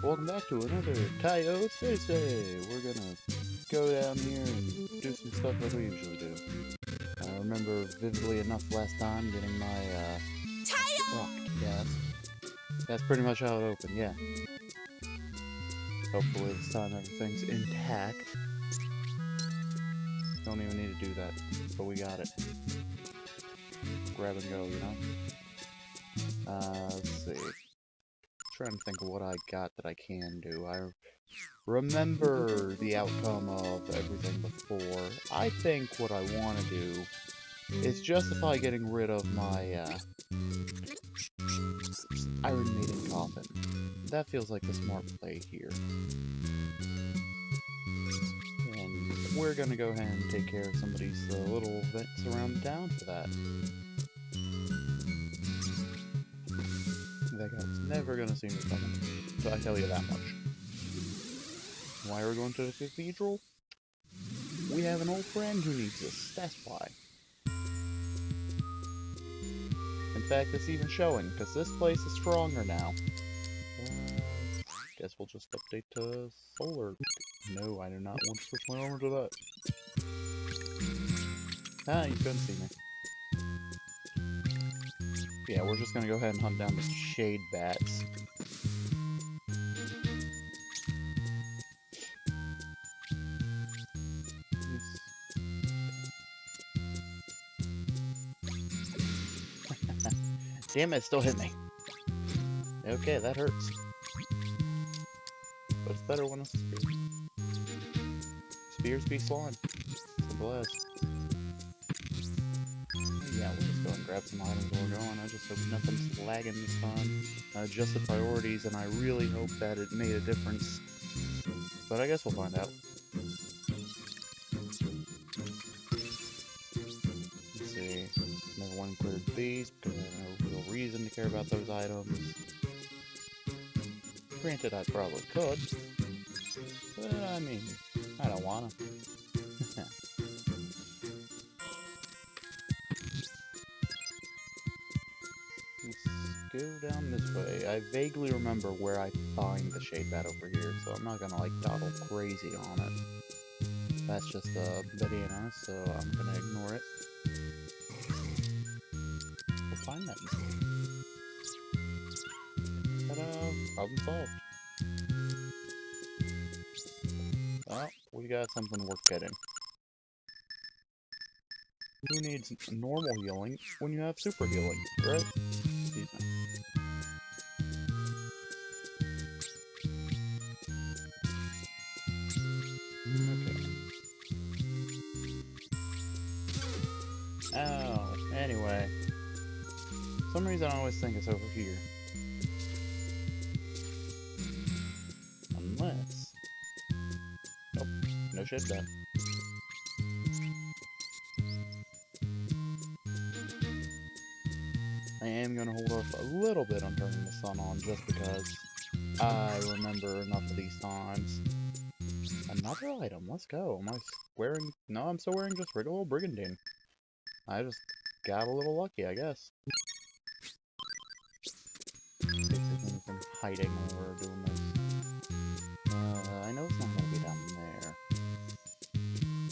Welcome back to another Haiyou Thursday. We're gonna go down here and do some stuff like we usually do. I remember vividly enough last time getting my rock. Yeah, that's pretty much how it opened. Yeah. Hopefully this time everything's intact. Don't even need to do that, but we got it. Grab and go, you know. Let's see. Trying to think of what I got that I can do. I remember the outcome of everything before. I think what I want to do is justify getting rid of my Iron Maiden coffin. That feels like the smart play here. And we're gonna go ahead and take care of some of these little events around town for that. That guy's never gonna see me coming, so I tell you that much. Why are we going to the cathedral? We have an old friend who needs us, that's why. In fact, it's even showing, because this place is stronger now. Guess we'll just update to solar. No, I do not want to switch my armor to that. Ah, you couldn't see me. Yeah, we're just gonna go ahead and hunt down the Shadebats. Damn it, still hit me. Okay, that hurts. But it's better when it's a spear. Spears be slime. Simple as. Yeah, we'll just go and grab some items while we're going. I just hope nothing's lagging this time. I adjusted priorities, and I really hope that it made a difference. But I guess we'll find out. Let's see. Never one cleared these, because I have no real reason to care about those items. Granted, I probably could. But, I mean, I don't wanna. Go down this way. I vaguely remember where I find the Shadebat over here, so I'm not gonna like dawdle crazy on it. That's just a banana, so I'm gonna ignore it. We'll find that. Ta-da! Problem solved. Well, we got something worth getting. Who needs normal healing when you have super healing, right? Excuse me. Oh, anyway. For some reason I always think it's over here. Unless... Nope, no shit done. I am gonna hold off a little bit on turning the sun on just because I remember enough of these times. Another item, let's go. Am I wearing... No, I'm still wearing just regular old brigandine. I just got a little lucky, I guess. See if there's anything hiding while we're doing this. I know it's not gonna be down there.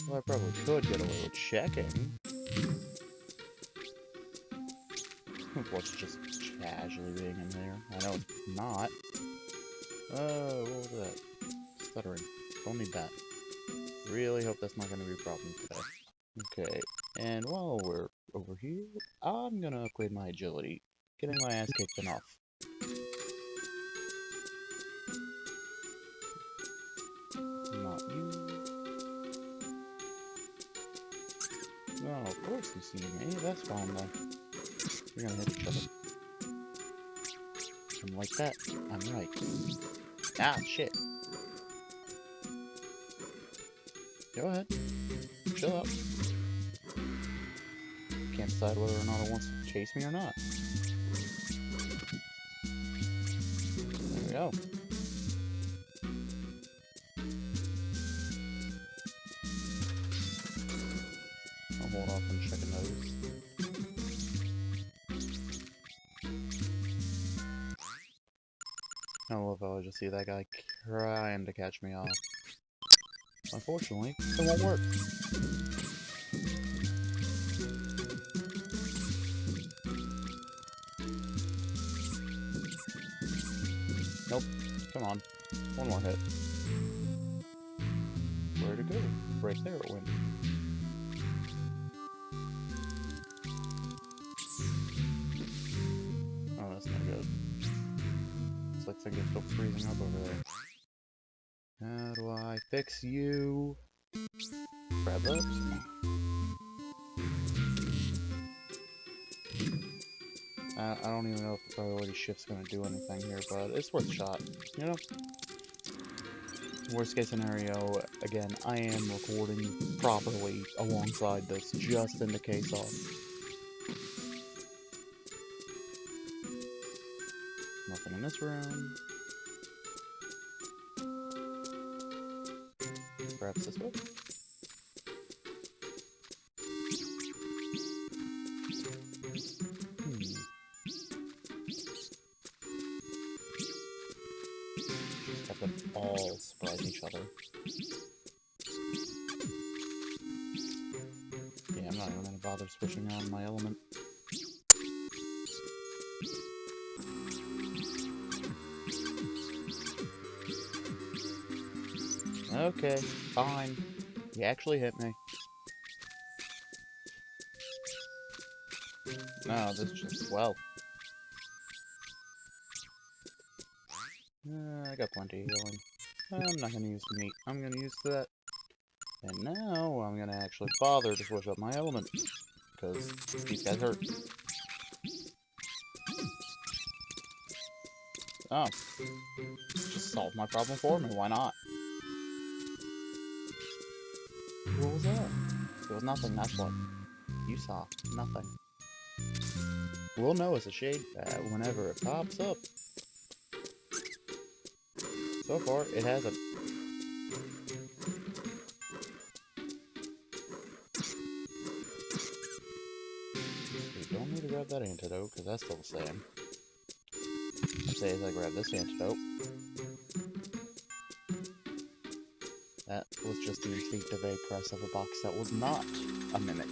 Well, I probably could get away with checking. What's just casually being in there? I know it's not. Oh, what was that? Stuttering. Don't need that. Really hope that's not gonna be a problem today. Okay, and while we're over here, I'm gonna upgrade my agility. Getting my ass kicked enough. Not you. No, of course you see me. That's fine then. We're gonna hit each other. And like that, I'm right. Ah, shit. Go ahead. Chill out. Can't decide whether or not it wants to chase me or not. There we go. I'll hold off on checking those. I love if I would just see that guy trying to catch me off. Unfortunately, it won't work. Nope. Come on. One more hit. Where'd it go? Right there it went. Oh, that's not good. Looks like things are still freezing up over there. How do I fix you? Grab that. I don't even know if the priority shift's gonna do anything here, but it's worth a shot, you know? Worst case scenario, again, I am recording properly alongside this, just in the case of. Nothing in this room. Perhaps this way? Just have them all surprise each other. Yeah, I'm not even gonna bother switching on my element. Okay, fine. You actually hit me. No, this just, well. I got plenty of healing. I'm not gonna use the meat. I'm gonna use that. And now I'm gonna actually bother to switch up my element. Because these guys hurt. Oh. Just solve my problem for me, why not? What was that? It was nothing, that's what you saw. Nothing. We'll know it's a Shadebat whenever it pops up. So far, it hasn't. We don't need to grab that antidote, because that's still the same. I say as I grab this antidote. That was just the instinctive A press of a box that was not a mimic.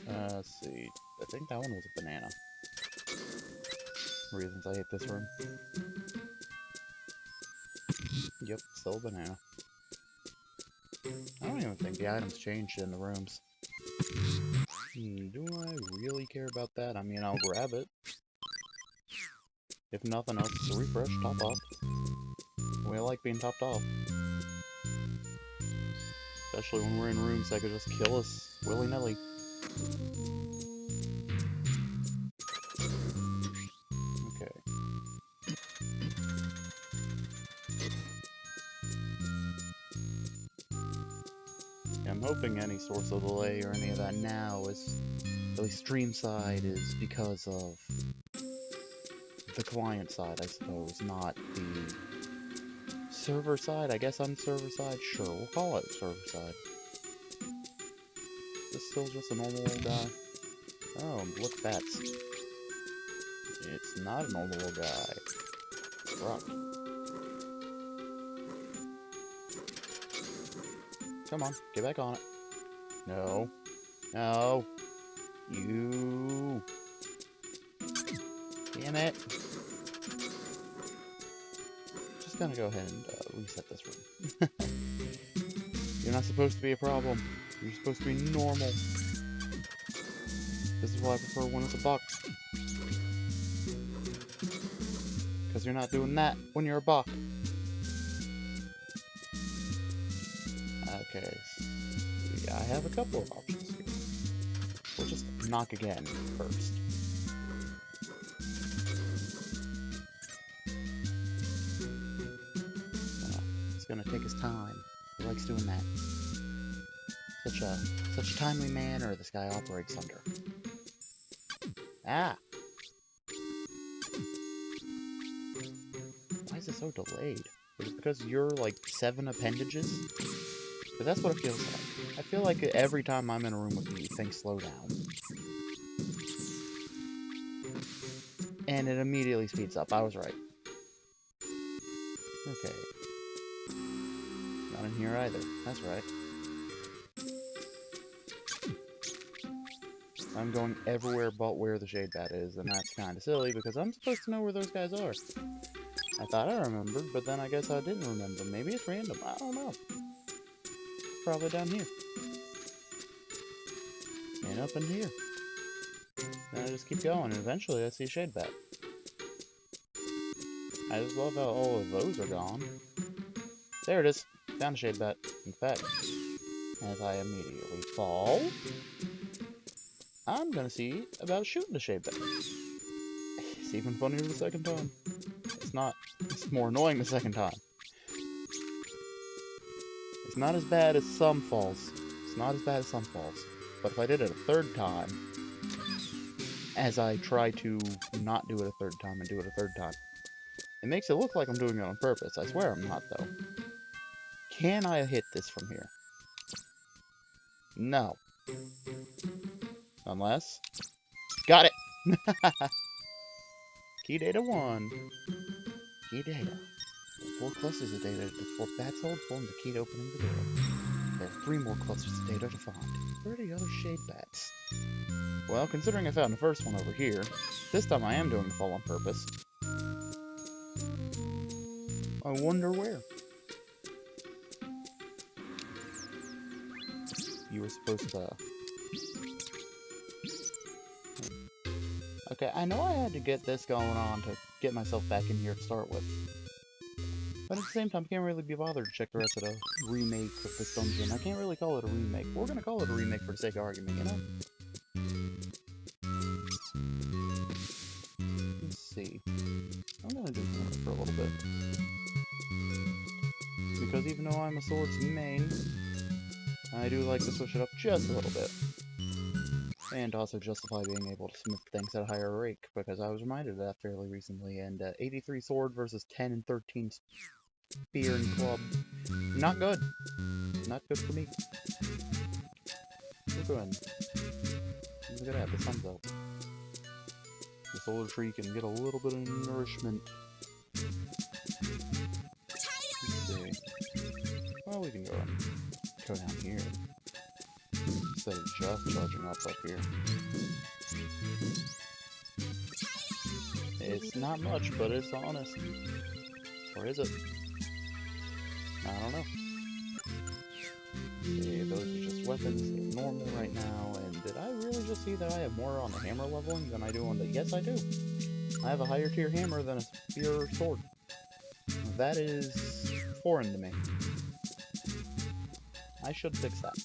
Let's see. I think that one was a banana. Reasons I hate this room. Yep, still a banana. I don't even think the items changed in the rooms. Do I really care about that? I mean, I'll grab it. If nothing else, it's a refresh, top off. We like being topped off. Especially when we're in rooms that could just kill us willy-nilly. Okay. I'm hoping any source of delay or any of that now is, at least stream side, is because of the client side, I suppose, not the server side. I guess on server side, sure, we'll call it server side. Is this still just a normal old guy? Oh, look, bats. It's not a normal old guy. Rock. Come on, get back on it. No. No. You. Damn it. Just gonna go ahead and reset this room. You're not supposed to be a problem. You're supposed to be normal. This is why I prefer when it's a buck. Because you're not doing that when you're a buck. Okay, so I have a couple of options here. We'll just knock again first. It's gonna take his time. He likes doing that. Such a timely manner this guy operates under. Ah! Why is it so delayed? Is it because you're like 7 appendages? Because that's what it feels like. I feel like every time I'm in a room with you, things slow down. And it immediately speeds up. I was right. Okay. Not in here either. That's right. I'm going everywhere but where the Shadebat is, and that's kind of silly because I'm supposed to know where those guys are. I thought I remembered, but then I guess I didn't remember. Maybe it's random. I don't know. It's probably down here. And up in here. Then I just keep going, and eventually I see a Shadebat. I just love how all of those are gone. There it is. Found a Shadebat. In fact, as I immediately fall, I'm gonna see about shooting the Shadebat. It's even funnier the second time. It's not. It's more annoying the second time. It's not as bad as some falls. It's not as bad as some falls. But if I did it a third time, as I try to not do it a third time and do it a third time, it makes it look like I'm doing it on purpose. I swear I'm not, though. Can I hit this from here? No. Unless... Got it! Key data 1. Key data. 4 clusters of data to 4 bats hold form the key to opening the door. There are 3 more clusters of data to find. 30 other Shadebats. Well, considering I found the first one over here, this time I am doing the fall on purpose. I wonder where. You were supposed to... Okay, I know I had to get this going on to get myself back in here to start with. But at the same time, I can't really be bothered to check the rest of the remake of this dungeon. I can't really call it a remake. We're gonna call it a remake for the sake of argument, you know? Let's see. I'm gonna do more for a little bit. Because even though I'm a swords main, I do like to switch it up just a little bit. And also justify being able to smith things at a higher rate, because I was reminded of that fairly recently, and 83 sword versus 10 and 13 spear and club. Not good. Not good for me. Look at that, the sun's out. The solar tree can get a little bit of nourishment. Let's see. Well, we can go down here. Instead of just charging up here. It's not much, but it's honest. Or is it? I don't know. See, those are just weapons. They're normal right now. And did I really just see that I have more on the hammer leveling than I do on the... Yes, I do. I have a higher tier hammer than a spear or sword. That is foreign to me. I should fix that.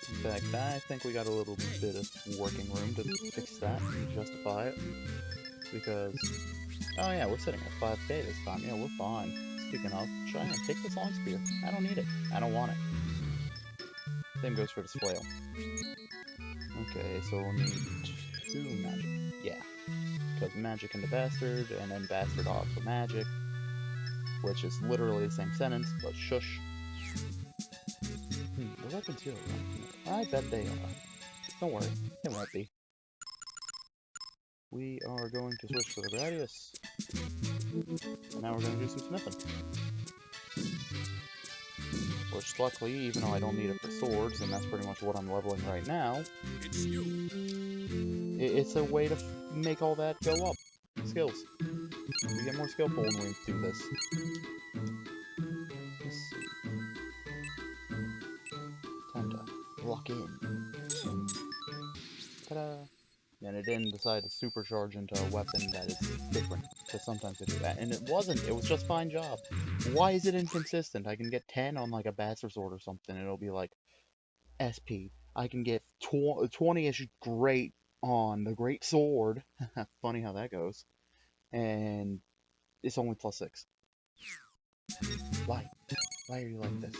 In fact, I think we got a little bit of working room to fix that and justify it. Because, oh yeah, we're sitting at 5k this time. Yeah, we're fine. Speaking of, Cheyenne, take this long spear. I don't need it. I don't want it. Same goes for this flail. Okay, so we'll need 2 magic. Yeah. Because magic into bastard, and then bastard off for magic. Which is literally the same sentence, but shush. The weapons here are right. I bet they are. Don't worry, they won't be. We are going to switch to the Gradius. And now we're going to do some smithing. Which, luckily, even though I don't need it for swords, and that's pretty much what I'm leveling right now, it's a way to make all that go up. Skills. We get more skillful when we do this. Let's see. Time to lock in. Ta-da! And it didn't decide to supercharge into a weapon that is different, because sometimes they do that. And it wasn't, it was just fine job. Why is it inconsistent? I can get 10 on like a bastard sword or something, and it'll be like SP. I can get 20-ish great on the great sword. Funny how that goes. And it's only +6. Why? Why are you like this?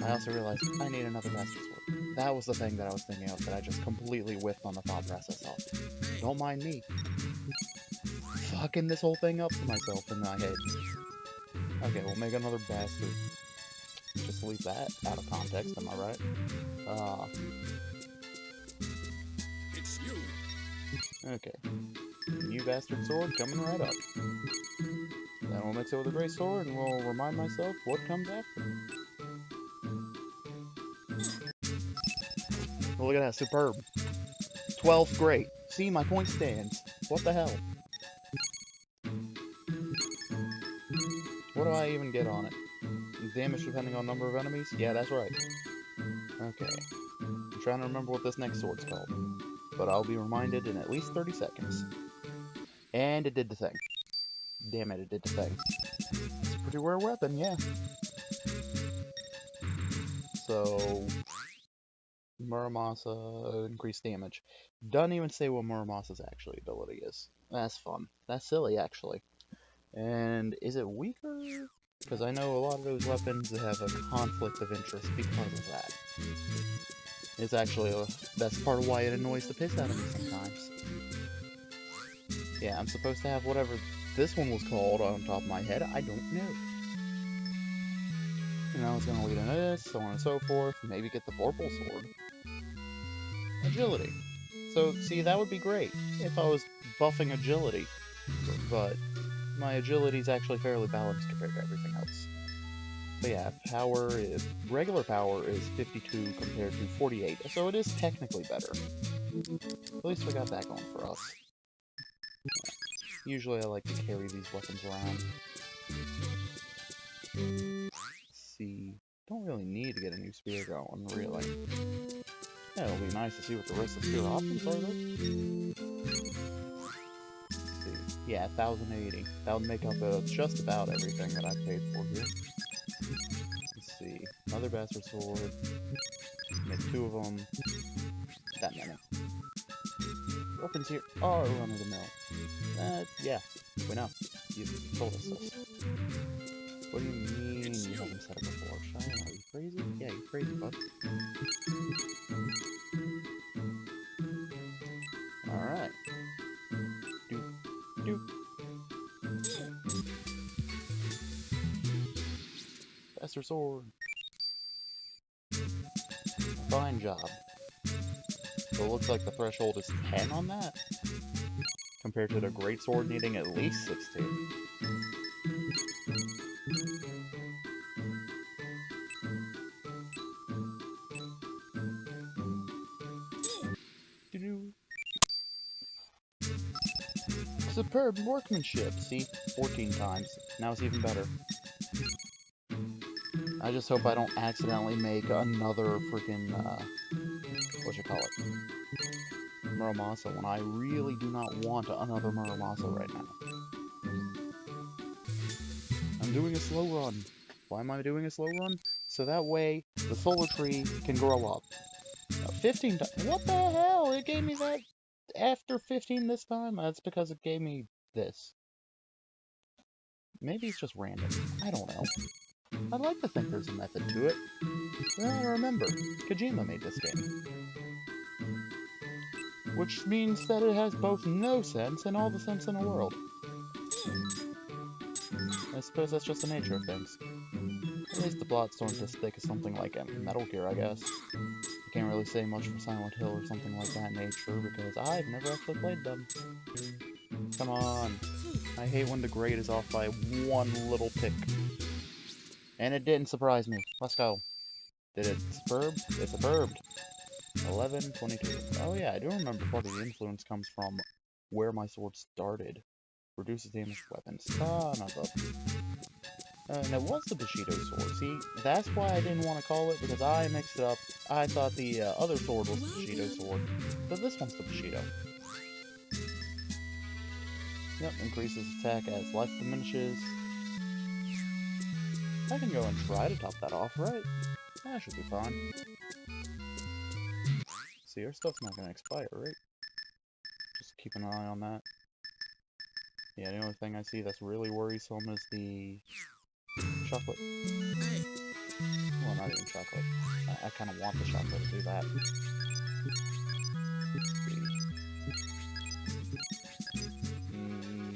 I also realized I need another bastard sword. That was the thing that I was thinking of that I just completely whiffed on the thought process of. Don't mind me. Fucking this whole thing up for myself in my head. Okay, we'll make another bastard. Just leave that out of context, am I right? It's you. Okay. New bastard sword coming right up. Then we'll mix it with a great sword and we'll remind myself what comes after. Oh, look at that, superb. 12th great. See, my point stands. What the hell? What do I even get on it? Damage depending on number of enemies? Yeah, that's right. Okay. I'm trying to remember what this next sword's called. But I'll be reminded in at least 30 seconds. And it did the thing. Damn it, it did the thing. It's a pretty rare weapon, yeah. So... Muramasa, increased damage. Doesn't even say what Muramasa's actually ability is. That's fun. That's silly, actually. And is it weaker? Because I know a lot of those weapons have a conflict of interest because of that. It's actually, that's part of why it annoys the piss out of me sometimes. Yeah, I'm supposed to have whatever this one was called on top of my head. I don't know. And now it's going to lead into this, so on and so forth. Maybe get the Vorpal Sword. Agility. So, see, that would be great if I was buffing agility. But my agility is actually fairly balanced compared to everything else. But yeah, power is, regular power is 52 compared to 48, so it is technically better. At least we got that going for us. Yeah. Usually I like to carry these weapons around. Let's see, don't really need to get a new spear going, really. Yeah, it'll be nice to see what the rest of the spear options are, though. Let's see. Yeah, 1080. That would make up just about everything that I've paid for here. Let's see. Another bastard sword. Make 2 of them. That many. Weapons here are run of the mill. Yeah. We know. You told us this. What do you mean you haven't said it before? Shine, are you crazy? Yeah, you're crazy, bud. Alright. Doop. Doop. Bastard sword. Fine job. So it looks like the threshold is 10 on that, compared to the greatsword needing at least 16. Superb workmanship. See, 14 times. Now it's even better. I just hope I don't accidentally make another freaking, what you call it? Muramasa, when I really do not want another Muramasa right now. I'm doing a slow run. Why am I doing a slow run? So that way, the solar tree can grow up. 15 times. What the hell? It gave me that after 15 this time? That's because it gave me this. Maybe it's just random. I don't know. I'd like to think there's a method to it. Well, remember, Kojima made this game. Which means that it has both no sense and all the sense in the world. I suppose that's just the nature of things. At least the plot's starting to stick as something like a Metal Gear, I guess. I can't really say much for Silent Hill or something like that nature, because I've never actually played them. Come on. I hate when the grade is off by one little tick. And it didn't surprise me. Let's go. Did it superb? It superbed. 11, 22. Oh yeah, I do remember part of the influence comes from where my sword started. Reduces damage to weapons. Son of a... and it was the Bushido sword. See, that's why I didn't want to call it, because I mixed it up. I thought the other sword was the Bushido sword, but this one's the Bushido. Yep, increases attack as life diminishes. I can go and try to top that off, right? That should be fine. See, our stuff's not gonna expire, right? Just keep an eye on that. Yeah, the only thing I see that's really worrisome is the chocolate. Well, not even chocolate. I kind of want the chocolate to do that.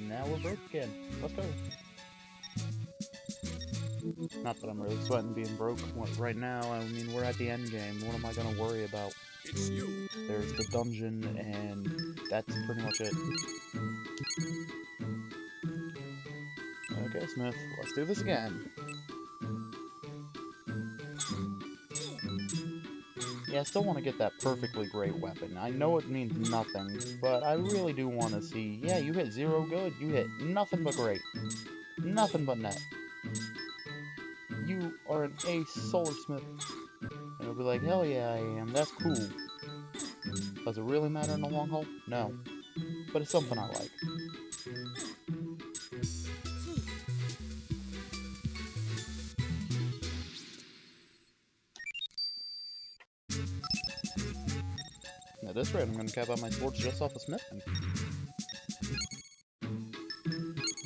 Now we're broke again. Let's go. Not that I'm really sweating being broke right now. I mean, we're at the end game. What am I gonna worry about? It's you. There's the dungeon, and that's pretty much it. Okay, Smith, let's do this again. Yeah, I still want to get that perfectly great weapon. I know it means nothing, but I really do want to see, yeah, you hit 0 good, you hit nothing but great. Nothing but net. You are an ace Swordsmith. And it'll be like, hell yeah, I am, that's cool. Does it really matter in the long haul? No. But it's something I like. At this rate, I'm going to cap out my swords just off of smithing.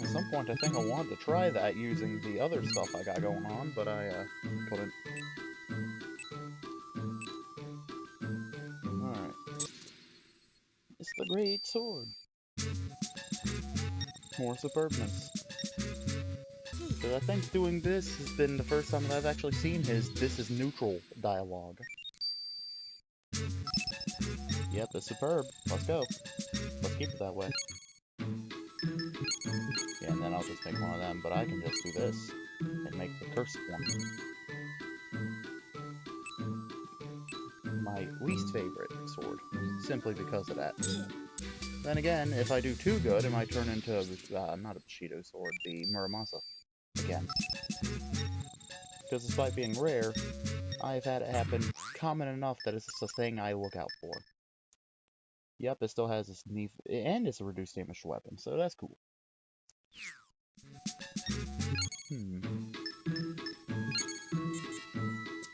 At some point, I think I wanted to try that using the other stuff I got going on, but I couldn't. Alright. It's the great sword. More superbness. So I think doing this has been the first time that I've actually seen his "this is neutral" dialogue. Yep, it's superb. Let's go. Let's keep it that way. Yeah, and then I'll just make one of them, but I can just do this and make the cursed one. My least favorite sword, simply because of that. Then again, if I do too good, it might turn into, not a Bushido sword, the Muramasa. Again. Because despite being rare, I've had it happen common enough that it's just a thing I look out for. Yep, it still has its knee, and it's a reduced damage weapon, so that's cool.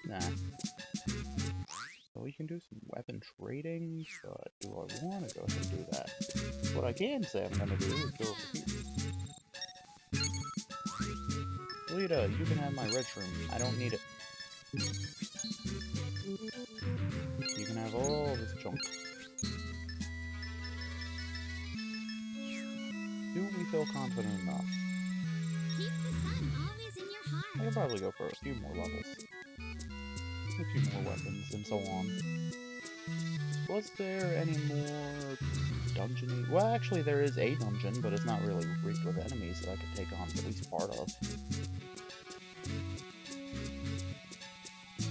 Nah. So we can do some weapon trading, but do I want to go ahead and do that? What I can say I'm going to do is go over here. Lita, you can have my red shroom. I don't need it. You can have all this junk. Do we feel confident enough? Keep the sun always in your heart. I could probably go for a few more levels. A few more weapons and so on. Was there any more dungeon-y? Well, actually there is a dungeon, but it's not really rigged with enemies that I could take on at least part of.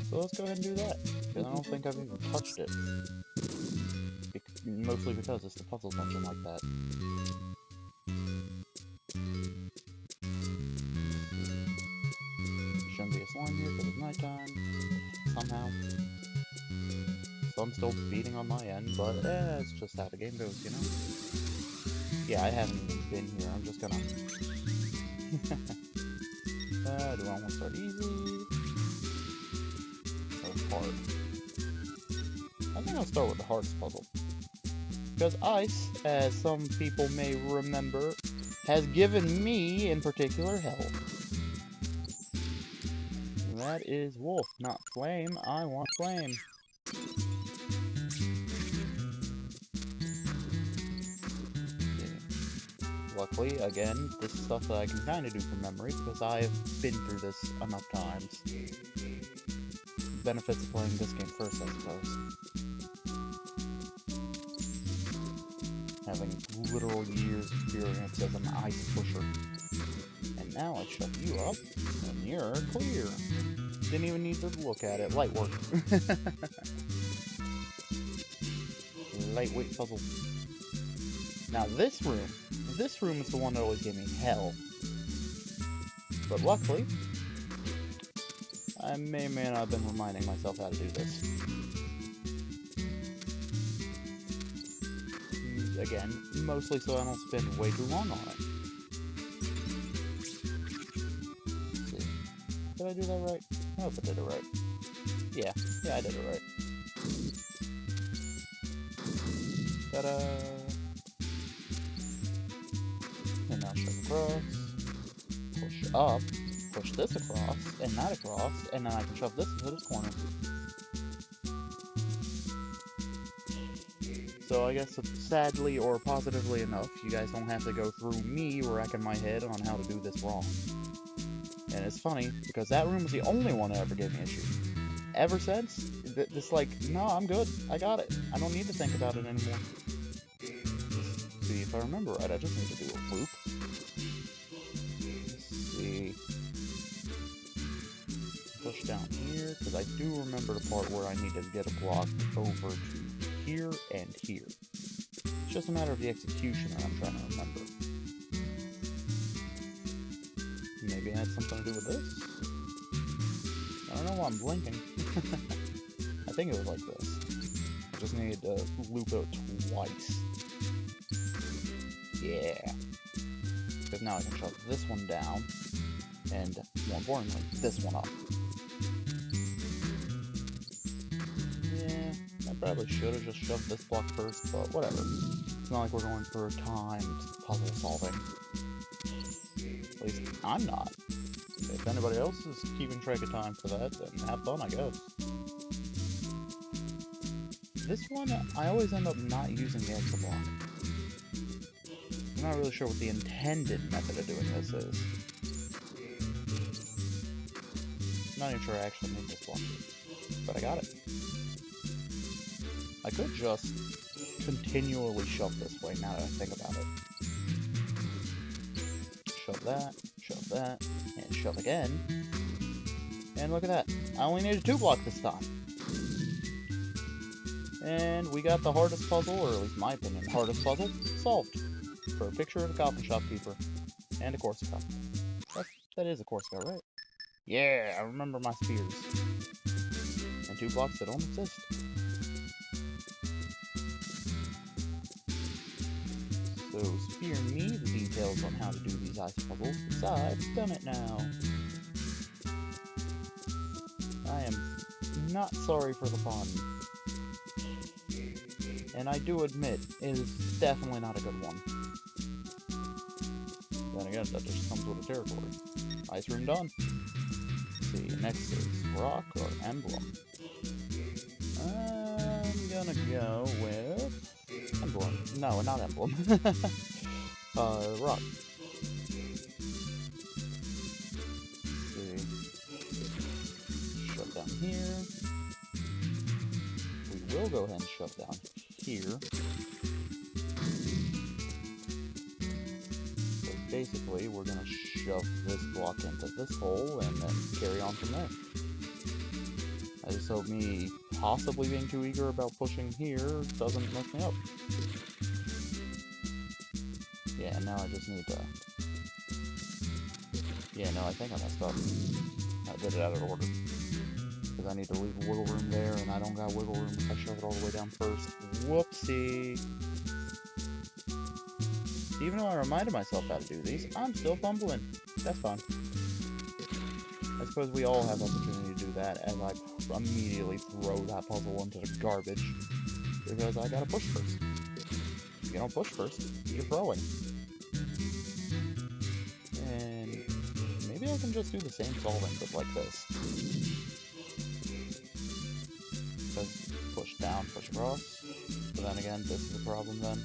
So let's go ahead and do that, because I don't think I've even touched it. Mostly because it's the puzzle dungeon like that. Shouldn't be a slime here because it's nighttime. Somehow. So I'm still beating on my end, but it's just how the game goes, you know? Yeah, I haven't even been here, I'm just gonna... do I want to start easy? Or hard? I think I'll start with the hardest puzzle. Because ice, as some people may remember, has given me, in particular, hell. That is wolf, not flame. I want flame. Yeah. Luckily, again, this is stuff that I can kind of do from memory because I've been through this enough times. Benefits of playing this game first, I suppose. Having literal years experience as an ice pusher. And now I shut you up, and you're clear. Didn't even need to look at it. Light work. Lightweight puzzle. Now this room is the one that always gave me hell. But luckily, I may or may not have been reminding myself how to do this. Again, mostly so I don't spend way too long on it. Let's see. Did I do that right? I hope I did it right. Yeah, I did it right. Ta-da! And now shove across. Push up. Push this across, and that across, and then I can shove this into this corner. So I guess sadly or positively enough, you guys don't have to go through me racking my head on how to do this wrong. And it's funny, because that room was the only one that ever gave me issues. Ever since, it's like, no, I'm good. I got it. I don't need to think about it anymore. if I remember right, I just need to do a loop. Let's see. Push down here, because I do remember the part where I need to get a block over to here and here. It's just a matter of the execution that I'm trying to remember. Maybe it had something to do with this? I don't know why I'm blinking. I think it was like this. I just needed to loop it twice. Yeah. Because now I can shove this one down, and more importantly, this one up. Yeah, I probably should have just shoved this block first, but whatever. It's not like we're going for timed puzzle solving. At least I'm not. If anybody else is keeping track of time for that, then have fun, I guess. This one, I always end up not using the extra block. I'm not really sure what the intended method of doing this is. I'm not even sure I actually made this block, but I got it. I could just continually shove this way now that I think about it. Shove that, and shove again. And look at that. I only needed 2 blocks this time. And we got the hardest puzzle, or at least in my opinion, the hardest puzzle, solved. For a picture of a coffin shopkeeper. And a Corsica. That is a Corsica, right? Yeah, I remember my spears. And 2 blocks that don't exist. So, spare me the details on how to do these ice puzzles, because I've done it now. I am not sorry for the pun. And I do admit, it is definitely not a good one. Then again, that just comes with the territory. Ice room done. Let's see, next is rock or emblem. I'm gonna go with... emblem. No, not emblem. Rock. Let's see. Shove down here. We will go ahead and shove down here. So basically, we're gonna shove this block into this hole and then carry on from there. I just hope me possibly being too eager about pushing here doesn't mess me up. Yeah, now I just need to... Yeah, no, I think I messed up. I did it out of order. Because I need to leave wiggle room there, and I don't got wiggle room if I shove it all the way down first. Whoopsie! Even though I reminded myself how to do these, I'm still fumbling. That's fine. I suppose we all have the opportunity to do that, as I immediately throw that puzzle into the garbage. Because I gotta push first. If you don't push first, you're throwing. And maybe I can just do the same solving, but like this. Because push down, push across. But then again, this is the problem then.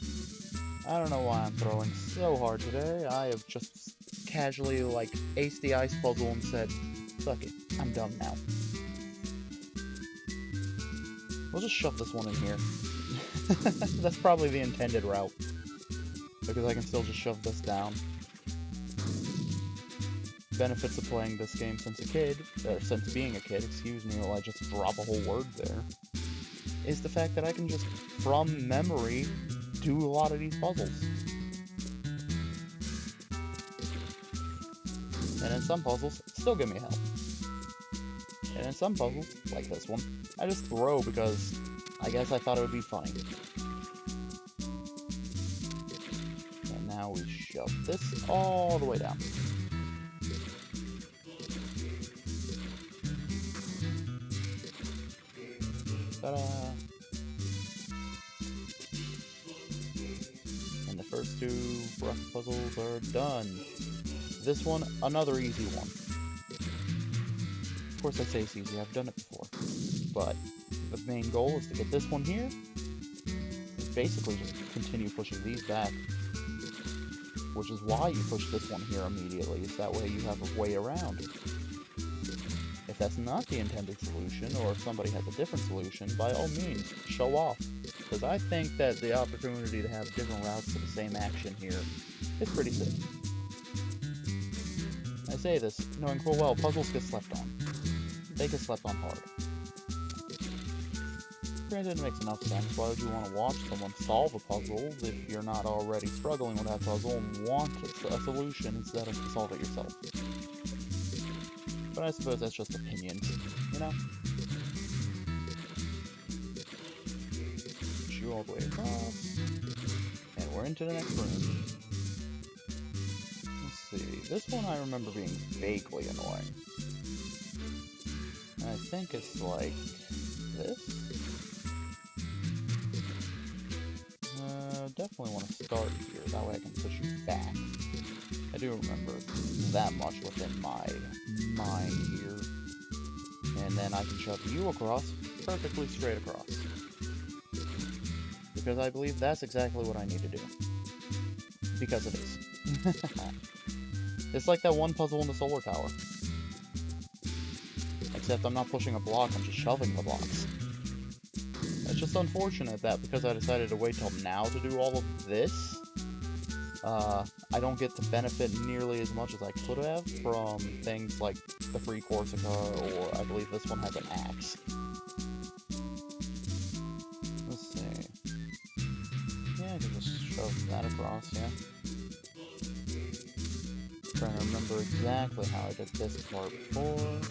I don't know why I'm throwing so hard today. I have just casually, like, aced the ice puzzle and said, fuck it, I'm done now. We'll just shove this one in here. That's probably the intended route. Because I can still just shove this down. Benefits of playing this game since being a kid, excuse me, while I just drop a whole word there, is the fact that I can just, from memory, do a lot of these puzzles. And in some puzzles, still give me help. And in some puzzles, like this one, I just throw because I guess I thought it would be funny. And now we shove this all the way down. Ta-da! And the first 2 rough puzzles are done. This one, another easy one. Of course I say it's easy, I've done it before. But the main goal is to get this one here. And basically just continue pushing these back. Which is why you push this one here immediately, is that way you have a way around. If that's not the intended solution, or if somebody has a different solution, by all means, show off. because I think that the opportunity to have different routes to the same action here is pretty sick. I say this knowing full well puzzles get slept on. They get slept on hard. Granted, it makes enough sense. Why would you want to watch someone solve a puzzle if you're not already struggling with that puzzle and want a solution instead of to solve it yourself? But I suppose that's just opinions, you know? Push you all the way across. And we're into the next room. Let's see. This one I remember being vaguely annoying. I think it's like this. Definitely want to start here, that way I can push you back. I do remember that much within my mind here. And then I can shove you across, perfectly straight across. Because I believe that's exactly what I need to do. Because it is. It's like that one puzzle in the solar tower. Except I'm not pushing a block, I'm just shoving the blocks. It's just unfortunate that because I decided to wait till now to do all of this, I don't get to benefit nearly as much as I could have from things like the free Corsica, or I believe this one has an axe. Let's see. Yeah, I can just shove that across, yeah. Trying to remember exactly how I did this part before.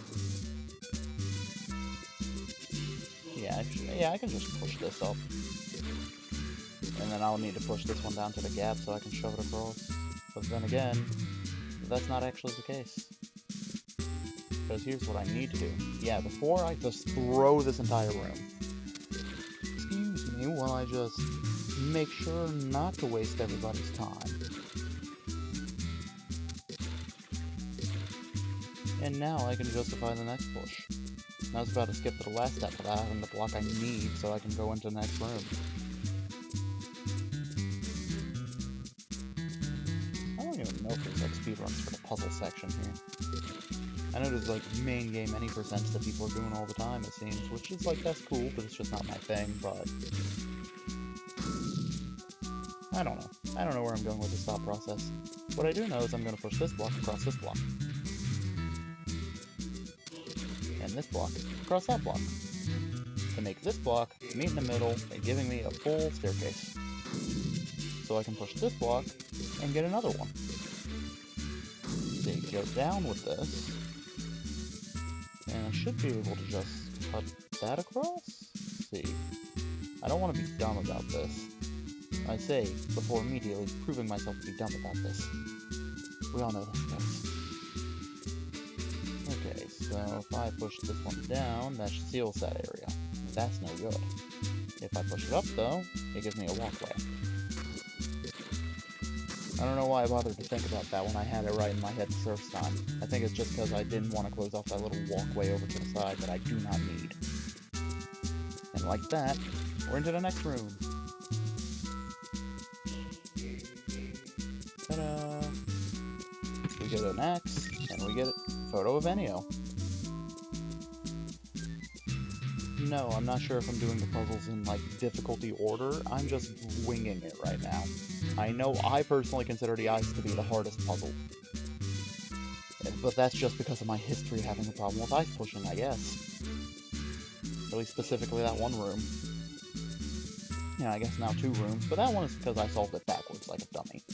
Yeah, I can just push this up. And then I'll need to push this one down to the gap so I can shove it across. But then again, that's not actually the case. Because here's what I need to do. Yeah, before I just throw this entire room. Excuse me while I just make sure not to waste everybody's time. And now I can justify the next push. I was about to skip to the last step without having the block I need so I can go into the next room. I don't even know if there's like speedruns for the puzzle section here. I know there's like main game any percents that people are doing all the time, it seems, which is like, that's cool, but it's just not my thing, but I don't know. I don't know where I'm going with this thought process. What I do know is I'm going to push this block across this block. And this block across that block. To make this block meet in the middle and giving me a full staircase. So I can push this block and get another one. They go down with this. And I should be able to just cut that across? Let's see. I don't want to be dumb about this. I say before immediately proving myself to be dumb about this. We all know this, guys. Okay, so if I push this one down, that seals that area. That's no good. If I push it up, though, it gives me a walkway. I don't know why I bothered to think about that when I had it right in my head the first time. I think it's just because I didn't want to close off that little walkway over to the side that I do not need. And like that, we're into the next room. Ta-da! We get an axe, and we get a photo of Ennio. No, I'm not sure if I'm doing the puzzles in, like, difficulty order. I'm just winging it right now. I know I personally consider the ice to be the hardest puzzle. But that's just because of my history having a problem with ice pushing, I guess. At least specifically that one room. Yeah, I guess now 2 rooms, but that one is because I solved it backwards like a dummy.